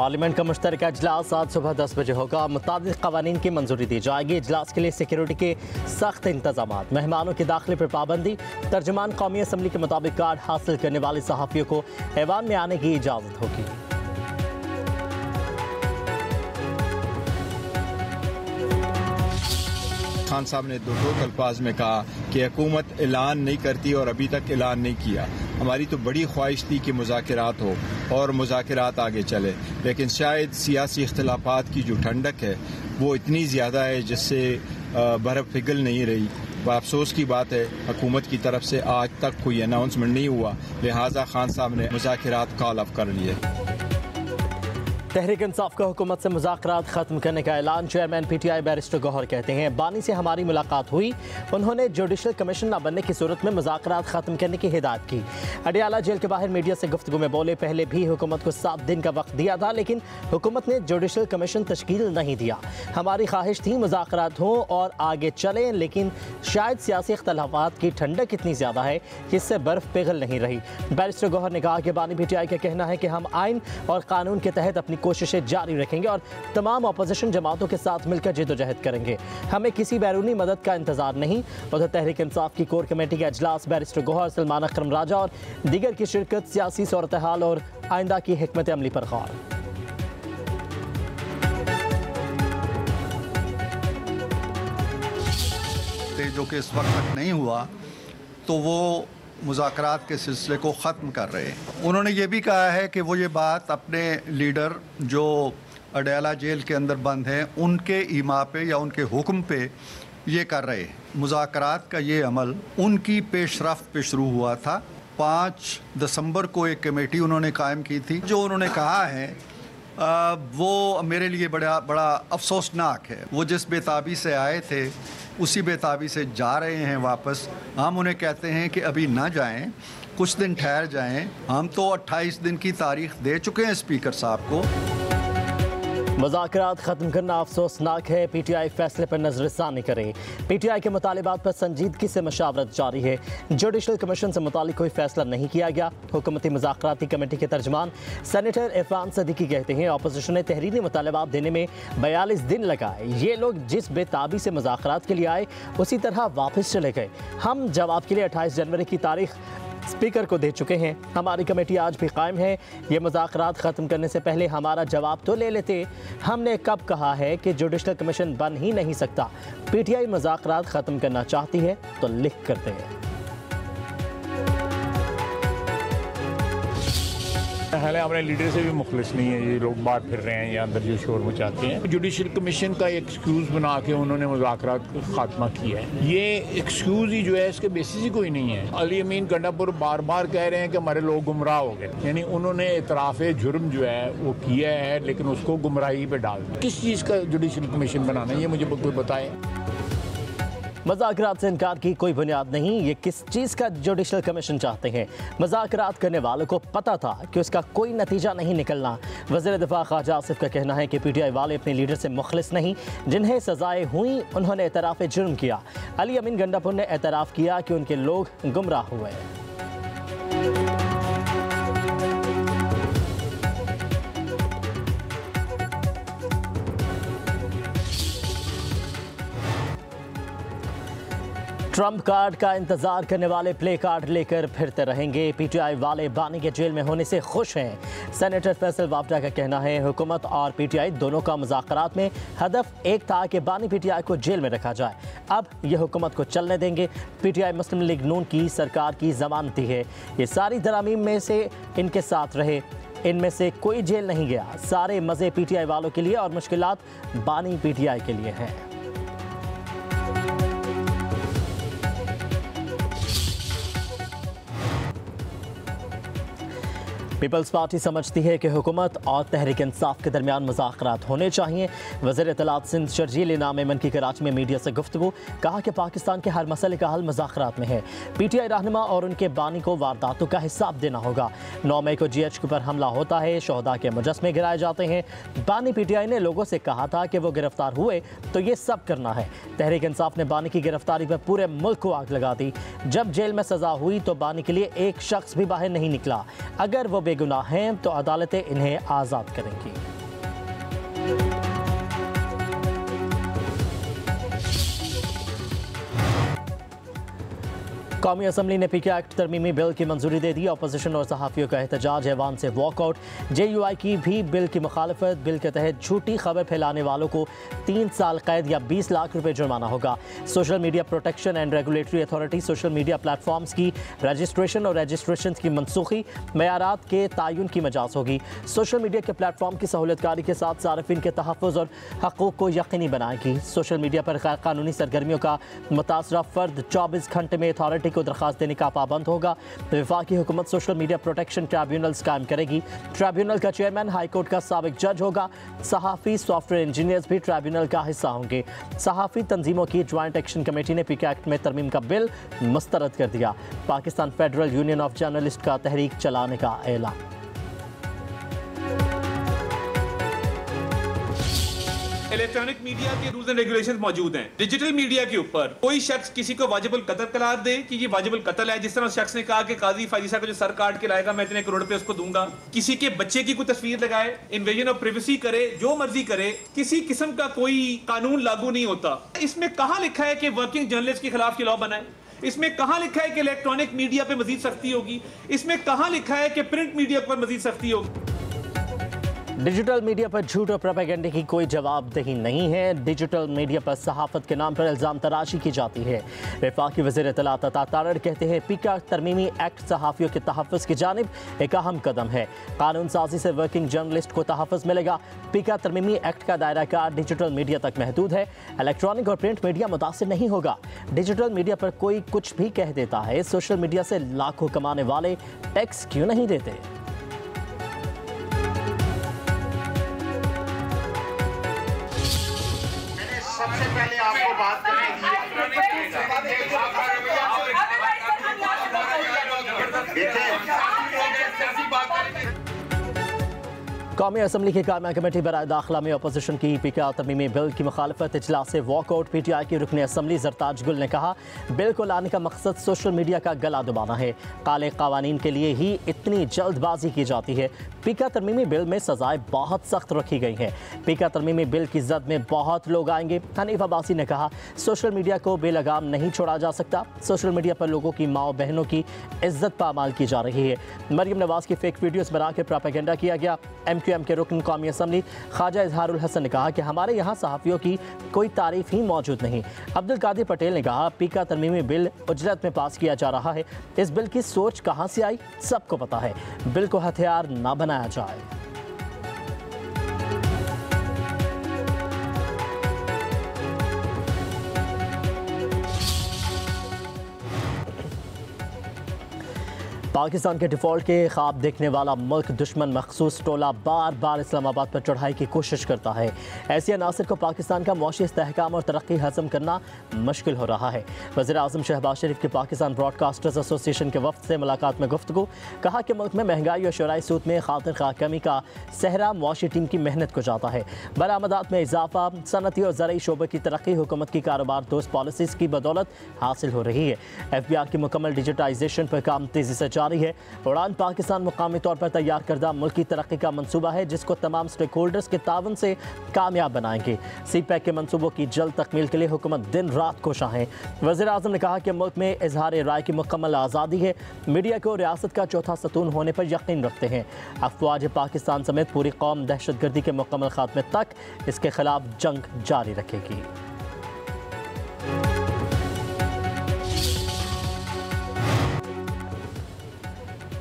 Parliament का मुश्तरका इजलास आज सुबह 10 बजे होगा। मुताबिक कवानीन की मंजूरी दी जाएगी। इजलास के लिए सिक्योरिटी के सख्त इंतजाम, मेहमानों के दाखिले पर पाबंदी, तर्जुमान कौमी असम्बली के मुताबिक कार्ड हासिल करने वाले सहाफ़ियों को ऐवान में आने की इजाज़त होगी। खान साहब ने दो अल्फाज में कहा कि हुकूमत ऐलान नहीं करती और अभी तक ऐलान नहीं किया। हमारी तो बड़ी ख्वाहिश थी कि मुज़ाकरात हो और मुज़ाकरात आगे चले, लेकिन शायद सियासी इख्तिलाफात की जो ठंडक है वो इतनी ज़्यादा है जिससे बर्फ़ पिघल नहीं रही। अफसोस की बात है हुकूमत की तरफ से आज तक कोई अनाउंसमेंट नहीं हुआ, लिहाजा खान साहब ने मुज़ाकरात कॉल ऑफ कर लिए। तहरीक इंसाफ का हुकूमत से मुज़ाकरात ख़त्म करने का ऐलान। चेयरमैन पीटीआई बैरिस्टर गौहर कहते हैं, बानी से हमारी मुलाकात हुई, उन्होंने जुडिशल कमीशन न बनने की सूरत में मुज़ाकरात ख़त्म करने की हिदायत की। अडियाला जेल के बाहर मीडिया से गुफ्तगू में बोले, पहले भी हुकूमत को 7 दिन का वक्त दिया था, लेकिन हुकूमत ने जुडिशल कमीशन तश्कील नहीं दिया। हमारी ख्वाहिश थी मुज़ाकरात हों और आगे चलें, लेकिन शायद सियासी इख्तिलाफात की ठंडक इतनी ज़्यादा है कि इससे बर्फ़ पिघल नहीं रही। बैरिस्टर गौहर ने कहा कि बानी पीटीआई का कहना है कि हम आइन और कानून के तहत अपनी कोशिशें जारी रखेंगे और तमाम अपोजिशन जमातों के साथ मिलकर जिद्दोजहद करेंगे। हमें किसी बैरूनी मदद का इंतजार नहीं। उधर तहरीक इंसाफ की कोर कमेटी का इजलास, बैरिस्टर गौहर, सलमान अकरम राजा और दीगर की शिरकत, सियासी सूरत हाल और आइंदा की हिकमत अमली पर गौर। जो कि इस वक्त तक नहीं हुआ तो वो मुज़ाकरात के सिलसिले को ख़त्म कर रहे हैं। उन्होंने ये भी कहा है कि वो ये बात अपने लीडर जो अडियाला जेल के अंदर बंद हैं उनके ईमा पे या उनके हुक्म पे ये कर रहे हैं। मुज़ाकरात का ये अमल उनकी पेशरफ्त पे शुरू हुआ था। 5 दिसंबर को एक कमेटी उन्होंने कायम की थी। जो उन्होंने कहा है वो मेरे लिए बड़ा अफसोसनाक है। वो जिस बेताबी से आए थे उसी बेताबी से जा रहे हैं वापस। हम उन्हें कहते हैं कि अभी ना जाएं, कुछ दिन ठहर जाएं। हम तो 28 दिन की तारीख दे चुके हैं स्पीकर साहब को। मुज़ाकरात ख़त्म करना अफसोसनाक है, पीटीआई फैसले पर नज़रसानी करे। पीटीआई के मुतालिबात पर संजीदगी से मशावरत जारी है। जुडिशल कमीशन से मुतालिक कोई फैसला नहीं किया गया। हुकूमती मुज़ाकराती कमेटी के तर्जमान सेनेटर इरफान सदीकी कहते हैं, अपोजिशन ने तहरीरी मुतालिबात देने में 42 दिन लगाए। ये लोग जिस बेताबी से मुज़ाकरात के लिए आए उसी तरह वापस चले गए। हम जवाब के लिए 28 जनवरी की तारीख स्पीकर को दे चुके हैं। हमारी कमेटी आज भी कायम है। ये मुज़ाकरात ख़त्म करने से पहले हमारा जवाब तो ले लेते। हमने कब कहा है कि जुडिशल कमीशन बन ही नहीं सकता। पीटीआई मुज़ाकरात ख़त्म करना चाहती है तो लिख कर दे। हालांकि हमारे लीडर से भी मुखलिस नहीं है। ये लोग बाहर फिर रहे हैं या अंदर जो शोर मचाते हैं। जुडिशल कमीशन का एक्सक्यूज़ बना के उन्होंने मुज़ाकरात का खात्मा किया है। ये एक्सक्यूज़ ही जो है इसके बेसिस ही कोई नहीं है। अली अमीन गंडापुर बार बार कह रहे हैं कि हमारे लोग गुमराह हो गए, यानी उन्होंने इतराफ़ जुर्म जो है वो किया है लेकिन उसको गुमराही पे डाल दिया। किस चीज़ का जुडिशल कमीशन बनाना है ये मुझे कोई बताए। मुज़ाकरात से इनकार की कोई बुनियाद नहीं। ये किस चीज़ का जुडिशल कमीशन चाहते हैं? मुज़ाकरात करने वालों को पता था कि उसका कोई नतीजा नहीं निकलना। वज़ीर दिफ़ा ख्वाजा आसिफ का कहना है कि पीटीआई वाले अपने लीडर से मुखलिस नहीं। जिन्हें सजाएं हुई उन्होंने एतराफ़ जुर्म किया। अली अमीन गंडापुर ने एतराफ़ किया कि उनके लोग गुमराह हुए। ट्रंप कार्ड का इंतजार करने वाले प्ले कार्ड लेकर फिरते रहेंगे। पीटीआई वाले बानी के जेल में होने से खुश हैं। सेनेटर फैसल वापडा का कहना है, हुकूमत और पीटीआई दोनों का मुज़ाकरात में हदफ एक था कि बानी पीटीआई को जेल में रखा जाए। अब ये हुकूमत को चलने देंगे। पीटीआई मुस्लिम लीग नून की सरकार की ज़मानती है। ये सारी दरामीम में से इनके साथ रहे, इनमें से कोई जेल नहीं गया। सारे मज़े पीटीआई वालों के लिए और मुश्किलात बानी पीटीआई के लिए हैं। पीपल्स पार्टी समझती है कि हुकूमत और तहरीक इंसाफ के दरमियान मुज़ाकरात होने चाहिए। वज़ीर इत्तलात सिंध शर्जील इनाम एमन की कराची में मीडिया से गुफ्तगू, कहा कि पाकिस्तान के हर मसले का हल मुज़ाकरात में है। पीटीआई रहनुमा और उनके बानी को वारदातों का हिसाब देना होगा। 9 मई को GHQ पर हमला होता है, शोहदा के मुजस्मे गिराए जाते हैं। बानी पीटीआई ने लोगों से कहा था कि वो गिरफ्तार हुए तो ये सब करना है। तहरीक इंसाफ ने बानी की गिरफ्तारी पर पूरे मुल्क को आग लगा दी। जब जेल में सजा हुई तो बानी के लिए एक शख्स भी बाहर नहीं निकला। अगर वो बेगुनाह हैं तो अदालतें इन्हें आज़ाद करेंगी। कौमी असम्बली ने पीके एक्ट तरमीमी बिल की मंजूरी दे दी। अपोजिशन और सहाफ़ियों का एहतजाज, ऐवान से वॉकआउट। JUI की भी बिल की मुखालफत। बिल के तहत झूठी खबर फैलाने वालों को 3 साल कैद या 20 लाख रुपए जुर्माना होगा। Social media protection and regulatory authority social media platforms की रजिस्ट्रेशन और रजिस्ट्रेशन की मनसूखी, मयारात के तयन की मजाज होगी। सोशल मीडिया के प्लेटफॉर्म की सहूलतकारी के साथ सार्फिन के तहफ़्फ़ुज़ और हक़ूक़ को यकीनी बनाएगी। सोशल मीडिया पर गैर कानूनी सरगर्मियों का मुतासरा फ़र्द 24 घंटे में अथॉरिटी को दरख्वास्त देने का पाबंद होगा। वफाकी हुकूमत सोशल मीडिया प्रोटेक्शन ट्रिब्यूनल्स कायम करेगी। ट्रिब्यूनल का चेयरमैन हाईकोर्ट का साबिक जज होगा। सहाफ़ी सॉफ्टवेयर इंजीनियर्स भी ट्रिब्यूनल का हिस्सा होंगे। सहाफ़ी तंजीमों की ज्वाइंट एक्शन कमेटी ने पीके एक्ट में तरमीम का बिल मुस्तरद कर दिया। Pakistan federal union of journalist का तहरीक चलाने का ऐलान। इलेक्ट्रॉनिक मीडिया के रूल्स एंड रेगुलेशंस मौजूद हैं। डिजिटल मीडिया के ऊपर कोई शख्स किसी को वाजिबुल कत्ल करार दे कि ये वाजिबुल कत्ल है, जिस तरह उस शख्स ने कहा कि काजी फायदी साहब को जो सर काट के लाएगा मैं इतने करोड़ रुपए उसको दूंगा, किसी के बच्चे की कोई तस्वीर लगाए, इन्वेजन ऑफ प्राइवेसी करे, जो मर्जी करे, किसी किस्म का कोई कानून लागू नहीं होता। इसमें कहां लिखा है कि वर्किंग जर्नलिस्ट के खिलाफ ये लॉ बनाए? इसमें कहां लिखा है कि इलेक्ट्रॉनिक मीडिया पे मजीद सख्ती होगी? इसमें कहां लिखा है कि प्रिंट मीडिया पर मजीद सख्ती होगी? डिजिटल मीडिया पर झूठ और प्रोपेगेंडे की कोई जवाबदेही नहीं है। डिजिटल मीडिया पर सहाफ़त के नाम पर इल्ज़ाम तराशी की जाती है। वफाकी वज़ीर इत्तलात अता तारड़ कहते हैं पीका तरमीमी एक्ट सहाफ़ियों के तहफ़्फ़ुज़ की जानिब एक अहम कदम है। कानून साजी से वर्किंग जर्नलिस्ट को तहफ़्फ़ुज़ मिलेगा। पीका तरमीमी एक्ट का दायरा कार डिजिटल मीडिया तक महदूद है। इलेक्ट्रॉनिक और प्रिंट मीडिया मुतासिर नहीं होगा। डिजिटल मीडिया पर कोई कुछ भी कह देता है। सोशल मीडिया से लाखों कमाने वाले टैक्स क्यों नहीं देते? सबसे पहले आपको बात करनी कौमी असम्बली की कायमा कमेटी बराए दाखिला में अपोजिशन की पीका तरमीमी बिल की मुखालफत इजलास से वॉकआउट। PTI की रुकन असम्बली जरताज गुल ने कहा बिल को लाने का मकसद सोशल मीडिया का गला दबाना है। काले कवानीन के लिए ही इतनी जल्दबाजी की जाती है। पीका तरमीमी बिल में सजाएं बहुत सख्त रखी गई हैं। पीका तरमीमी बिल की जद में बहुत लोग आएंगे। हनीफ अब्बासी ने कहा सोशल मीडिया को बेलगाम नहीं छोड़ा जा सकता। सोशल मीडिया पर लोगों की माओ बहनों की इज्जत पामाल की जा रही है। मरियम नवाज की फेक वीडियोस बना के प्रोपेगेंडा किया गया। MQM के रुकन कौमी असम्बली ख्वाजा इजहारुल हसन ने कहा कि हमारे यहाँ सहाफ़ियों की कोई तारीफ ही मौजूद नहीं। अब्दुल कादिर पटेल ने कहा पीका तरमीमी बिल उजरत में पास किया जा रहा है। इस बिल की सोच कहाँ से आई सबको पता है। बिल को हथियार ना बनाया जाए। पाकिस्तान के डिफ़ॉल्ट के ख्वाब देखने वाला मुल्क दुश्मन मखसूस टोला बार बार इस्लामाबाद पर चढ़ाई की कोशिश करता है। ऐसे अनासर को पाकिस्तान का मुआशी इस्तेहकाम और तरक्की हज़म करना मुश्किल हो रहा है। वज़ीर आज़म शहबाज शरीफ की पाकिस्तान ब्रॉडकास्टर्स एसोसिएशन के वफ़द से मुलाकात में गुफ्तगू। कहा कि मुल्क में महंगाई और शराई सूद में खातिर खा कमी का सहरा मुआशी टीम की मेहनत को जाता है। बरामदात में इजाफा, सनती और ज़राई शोबे की तरक्की हुकूमत की कारोबार दोस्त पॉलिसीज़ की बदौलत हासिल हो रही है। FBI की मुकम्मल डिजिटाइजेशन पर काम तेज़ी से जारी है। उड़ान पाकिस्तान मुकामी तौर पर तैयार करदा मुल्की तरक्की का मंसूबा है जिसको तमाम स्टेक होल्डर्स के तावन से कामयाब बनाएंगे। CPEC के मंसूबों की जल्द तकमील के लिए हुकूमत दिन रात कोशा है। वज़ीर आज़म ने कहा कि मुल्क में इजहार राय की मुकम्मल आज़ादी है। मीडिया को रियासत का चौथा सतून होने पर यकीन रखते हैं। अफवाज पाकिस्तान समेत पूरी कौम दहशतगर्दी के मुकम्मल खात्मे तक इसके खिलाफ जंग जारी रखेगी।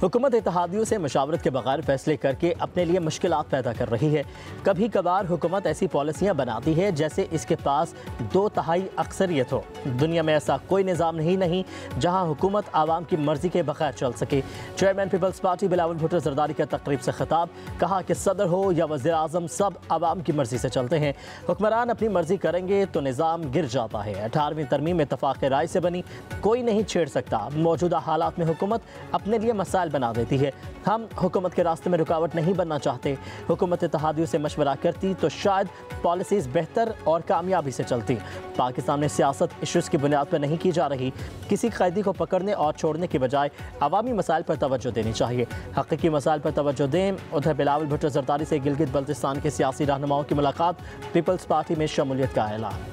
हुकूमत इत्तेहादियों से मशावरत के बगैर फैसले करके अपने लिए मुश्किलात पैदा कर रही है। कभी कभार हुकूमत ऐसी पॉलिसियाँ बनाती है जैसे इसके पास 2/3 अक्सरियत हो। दुनिया में ऐसा कोई निज़ाम नहीं जहाँ हुकूमत आवाम की मर्जी के बगैर चल सके। चेयरमैन पीपल्स पार्टी बिलावल भुट्टो ज़रदारी का तकरीब से खिताब। कहा कि सदर हो या वज़ीर आज़म सब आवाम की मर्जी से चलते हैं। हुक्मरान अपनी मर्जी करेंगे तो निज़ाम गिर जाता है। 18वीं तरमीम इत्तफ़ाक़ राय से बनी, कोई नहीं छेड़ सकता। मौजूदा हालात में हुकूमत अपने लिए मसाइल मुश्किल बना देती है। हम हुकूमत के रास्ते में रुकावट नहीं बनना चाहते। हुकूमत इत्तेहादियों से मशवरा करती तो शायद पॉलिसीज़ बेहतर और कामयाबी से चलती। पाकिस्तान में सियासत इश्यूज़ की बुनियाद पर नहीं की जा रही। किसी कैदी को पकड़ने और छोड़ने के बजाय अवामी मसाइल पर तवज्जो देनी चाहिए। हकीकी मसाइल पर तवज्जो दें। उधर बिलावल भुट्टो जरदारी से गिलगित बल्तिस्तान के सियासी रहनुमाओं की मुलाकात, पीपल्स पार्टी में शमूलियत का ऐलान।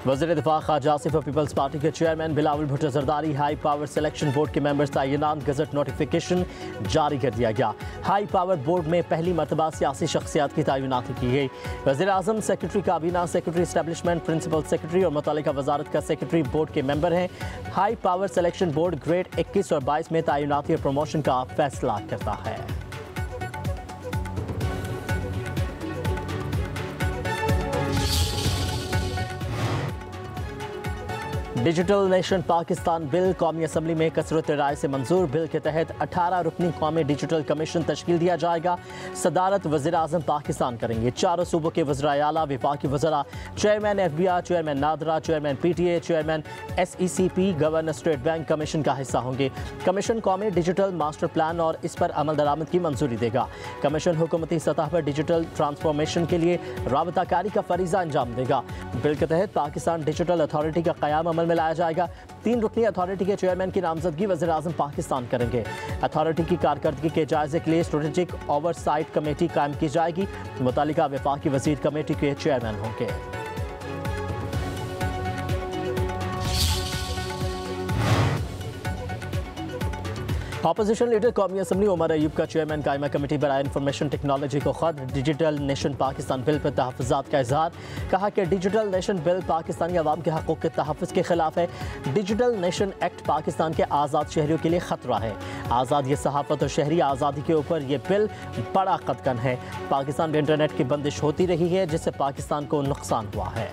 वज़ीर दिफा ख्वाजा आसिफ और पीपल्स पार्टी के chairman Bilawal Bhutto Zardari high power selection board के मेंबर्स तैनात, गजट नोटिफिकेशन जारी कर दिया गया। हाई पावर बोर्ड में पहली मरतबा सियासी शख्सियात की तैनाती की गई। वज़ीर आज़म, सेक्रेटरी काबीना, सेक्रेटरी इस्टेब्लिशमेंट, प्रिंसिपल सेक्रेटरी और मुतल्लिका वजारत का सेक्रेटरी बोर्ड के मेंबर हैं। High power selection board grade 21 और 22 में तैनाती और प्रमोशन का फैसला करता है। डिजिटल नेशन पाकिस्तान बिल कौमी असम्बली में कसरत राय से मंजूर। बिल के तहत 18 रुकनी कौमी डिजिटल कमीशन तश्कील दिया जाएगा। सदारत वज़ीर आज़म पाकिस्तान करेंगे। चारों सूबों के वज़राए आला, विफाकी वज़रा, chairman FBI, chairman NADRA, chairman PTA, chairman SECP, governor state bank commission का हिस्सा होंगे। कमीशन कौमी डिजिटल मास्टर प्लान और इस पर अमल दरामद की मंजूरी देगा। कमीशन हुकूमती सतह पर डिजिटल ट्रांसफॉर्मेशन के लिए राबताकारी का फरीज़ा अंजाम देगा। बिल के तहत पाकिस्तान डिजिटल अथॉरिटी का क़याम अमल में लाया जाएगा। 3 रुकनी अथॉरिटी के चेयरमैन की नामजदगी वज़ीर आज़म पाकिस्तान करेंगे। अथॉरिटी की कारकर्दगी के जायजे के लिए स्ट्रेटेजिक ओवरसाइट कमेटी कायम की जाएगी। मुतल्लिका वफाकी वज़ीर कमेटी के चेयरमैन होंगे। अपोजिशन लीडर कौमी असम्बली उमर अयूब का चेयरमैन कायमा कमेटी बराए इंफॉर्मेशन टेक्नोलॉजी को खत। डिजिटल नेशन पाकिस्तान बिल पर तहफ़्फ़ुज़ात का इजहार। कहा कि डिजिटल नेशन बिल पाकिस्तानी अवाम के हक़ूक़ के तहफ़्फ़ुज़ के खिलाफ है। डिजिटल नेशन एक्ट पाकिस्तान के आज़ाद शहरियों के लिए ख़तरा है। आज़ादी सहाफ़त और शहरी आज़ादी के ऊपर यह बिल बड़ा कदकन है। पाकिस्तान में इंटरनेट की बंदिश होती रही है जिससे पाकिस्तान को नुकसान हुआ है।